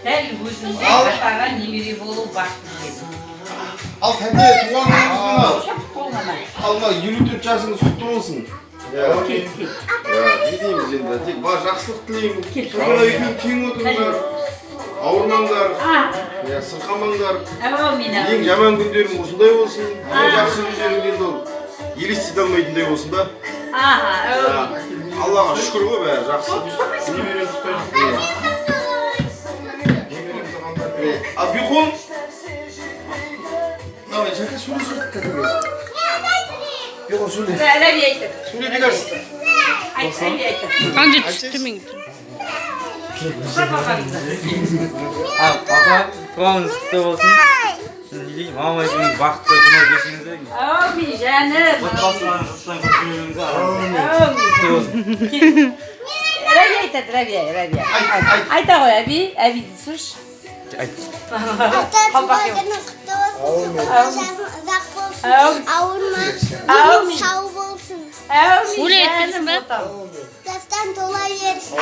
Дәл өзіңде атаға немере болу бақытты еді. Ал тәте туған алма 54 жасыңыз құтты болсын. Не дейміз енді, тек бар жақсылық тілеймін. Соңына екеуін тең отырыңдар, ауырмаңдар, сырқамаңдар. Ең жаман күндерің осындай болсын, ең жақсы күндерің енді ол елестете алмайтындай болсын да. Аллаға шүкір ғой бәрі жақсы. А бюхон? Давай, жака сөйле кәдімгі. Бюхон сөйле. Әләби айтыр. Сөйле бекарс. Әләби айтыр. Қанжы түсті мен. Папа, туғаныңыз құтты болсын. Мама екеуіңіз бақытты күні кешіңіздер. Әумин, жаным. Отбасыларыңыздың күтіміңізді Әләби айтады, Рәбия. Айта ғой, әбиді сұш. Ата-туғаныңыз құтты болсын. Жасың ұзақ болсын. Ауырма. Сау болсын. Өле етпесін бе? Жастан тола берсін.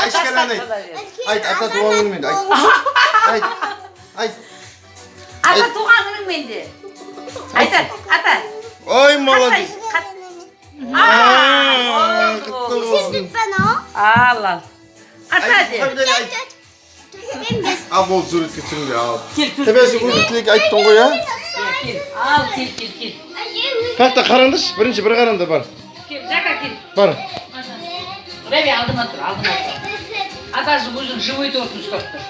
Ешкәлән айт, ата туғаныңыз менде, айт. Ата туғанының менде. Айтады, ата. Ой, молодец. Құтты болсын. Алла. Ата де. Ал болды суретке түсіріңдер, ал. Тәбәсі өзі тілек айттың ғой, а? Ал, кел. Қақта қараңдыш, бірінші бір қараңда бар. Кел, жака кел. Бар. Рәбия алдыма тұр. Атасы өзің живой тортын ұстап тұр.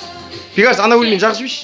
Бекарс, ана өлмен жақсы бейш?